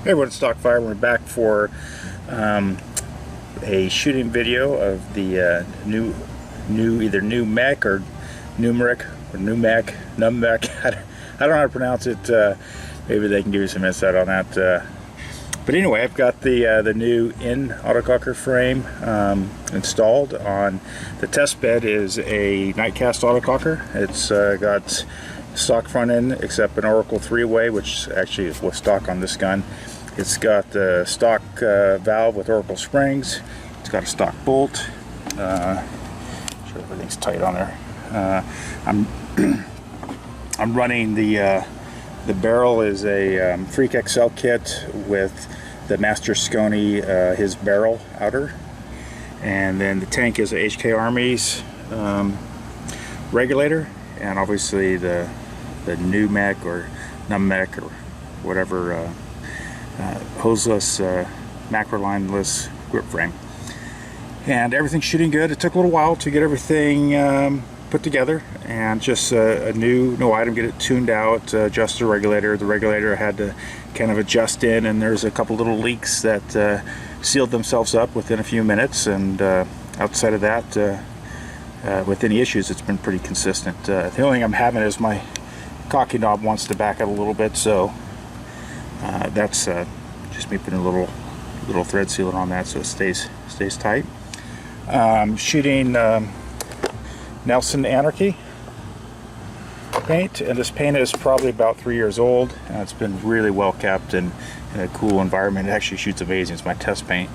Hey everyone, it's Stockfire. We're back for a shooting video of the new either Nummech or Nummech or Nummech. I don't know how to pronounce it. Maybe they can give you some insight on that. But anyway, I've got the new N-Autococker frame installed. On the test bed is a Nightkast autococker. It's got stock front end except an Oracle 3-way, which actually was stock on this gun. It's got the stock valve with Oracle springs. It's got a stock bolt. Sure everything's tight on there. I'm running the barrel is a Freak XL kit with the Master Scony his barrel outer, and then the tank is a HK Army's regulator, and obviously the Nummech or Nummech or whatever hoseless macrolineless grip frame, and everything's shooting good. It took a little while to get everything put together, and just a no item, get it tuned out, adjust the regulator. The regulator had to kind of adjust in, and there's a couple little leaks that sealed themselves up within a few minutes, and outside of that, with any issues, it's been pretty consistent. The only thing I'm having is my cocking knob wants to back out a little bit, so that's just me putting a little thread sealer on that so it stays tight. Shooting Nelson Anarchy paint, and this paint is probably about 3 years old, and it's been really well kept and in a cool environment. It actually shoots amazing. It's my test paint.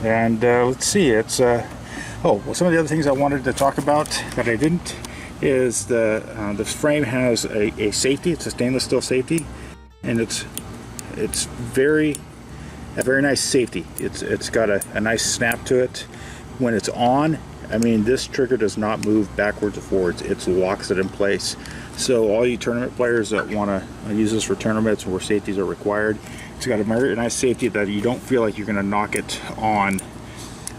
Let's see, it's well, some of the other things I wanted to talk about that I didn't is this frame has a safety. It's a stainless steel safety, and it's a very nice safety. It's got a nice snap to it. When it's on, I mean, this trigger does not move backwards or forwards. It locks it in place. So all you tournament players that want to use this for tournaments where safeties are required, it's got a very nice safety that you don't feel like you're going to knock it on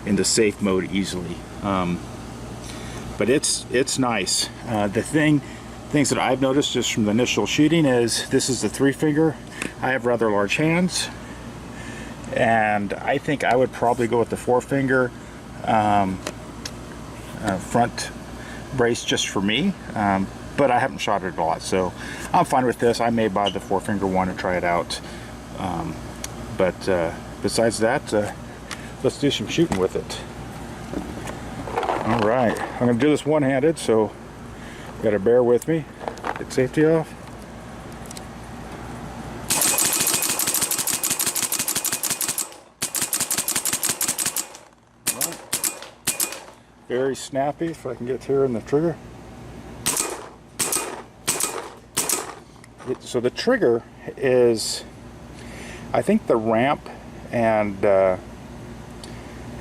into safe mode easily. But it's nice. The things that I've noticed just from the initial shooting is this is the 3-finger. I have rather large hands, and I think I would probably go with the 4-finger front brace just for me, but I haven't shot it a lot, so I'm fine with this. I may buy the 4-finger one and try it out, but besides that, let's do some shooting with it. All right, I'm going to do this one-handed, so you got to bear with me. Get safety off. Very snappy, if I can get here in the trigger. So the trigger is, I think the ramp, and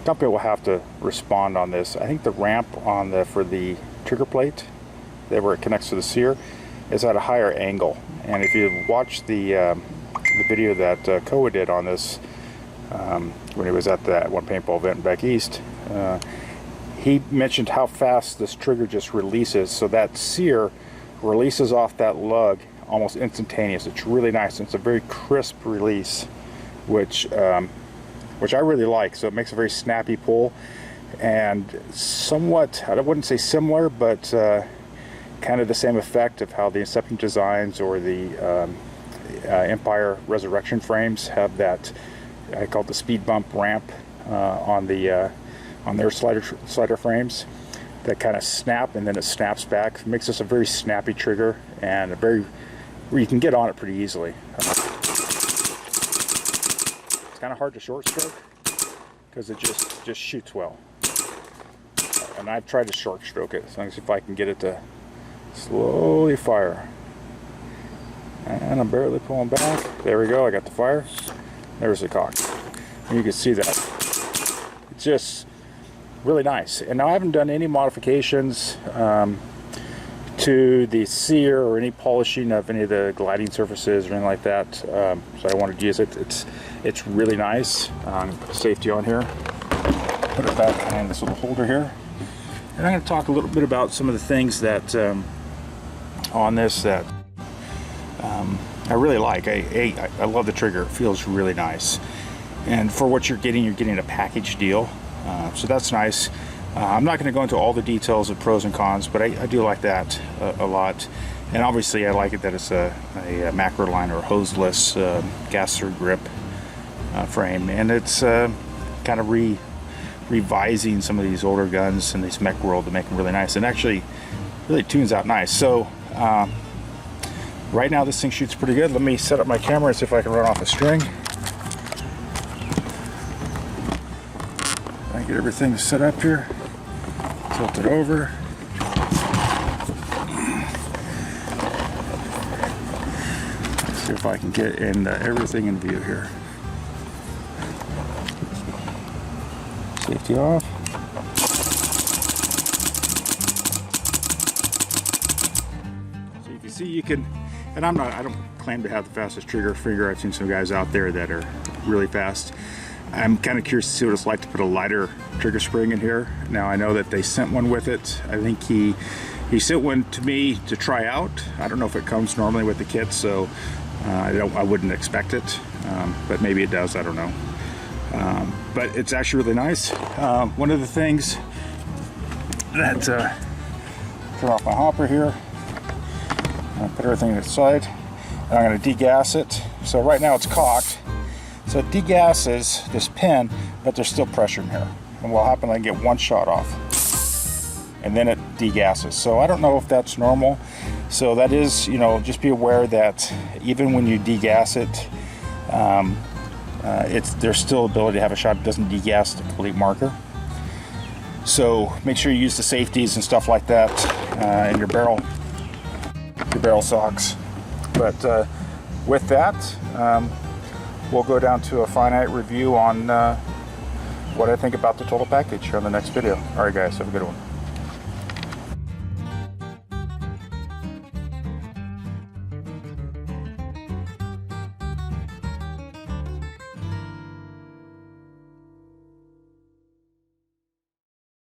company will have to respond on this. I think the ramp on for the trigger plate, where it connects to the sear, is at a higher angle. And if you watch the video that Koa did on this when he was at that one paintball event back east, he mentioned how fast this trigger just releases. So that sear releases off that lug almost instantaneous. It's really nice. It's a very crisp release, which I really like. So it makes a very snappy pull, and somewhat, I wouldn't say similar, but kind of the same effect of how the Inception Designs or the Empire Resurrection frames have that, I call it the speed bump ramp on their slider frames that kind of snap, and then it snaps back. It makes this a very snappy trigger, and where you can get on it pretty easily. It's kind of hard to short stroke because it just shoots well. And I've tried to short stroke it, as long as if I can get it to slowly fire. And I'm barely pulling back. There we go, I got the fire. There's the cock. And you can see that. It's just really nice. And now I haven't done any modifications to the sear or any polishing of any of the gliding surfaces or anything like that. So I wanted to use it. It's really nice. I'm going to put safety on here. Put it back behind this little holder here. And I'm going to talk a little bit about some of the things that on this that I really like. I love the trigger. It feels really nice. And for what you're getting a package deal. So that's nice. I'm not going to go into all the details of pros and cons, but I do like that a lot. And obviously I like it that it's a macro line or hoseless gas through grip frame. And it's kind of revising some of these older guns in this mech world to make them really nice. And actually really tunes out nice. So right now this thing shoots pretty good. Let me set up my camera and see if I can run off a string. I get everything set up here. Tilt it over. Let's see if I can get in everything in view here. Safety off. So you can see you can, and I don't claim to have the fastest trigger finger. I've seen some guys out there that are really fast. I'm kind of curious to see what it's like to put a lighter trigger spring in here. Now I know that they sent one with it. I think he sent one to me to try out. I don't know if it comes normally with the kit, so I wouldn't expect it, but maybe it does. I don't know. But it's actually really nice. One of the things that turn off my hopper here. I'm gonna put everything to the side, and I'm going to degas it. So right now it's cocked. So it degasses this pin, but there's still pressure in here. And what'll happen, I can get one shot off, and then it degasses. So I don't know if that's normal. So that is, you know, just be aware that even when you degas it, there's still ability to have a shot. It doesn't degas the complete marker. So make sure you use the safeties and stuff like that in your barrel socks. But with that, we'll go down to a finite review on what I think about the total package on the next video. All right, guys, have a good one.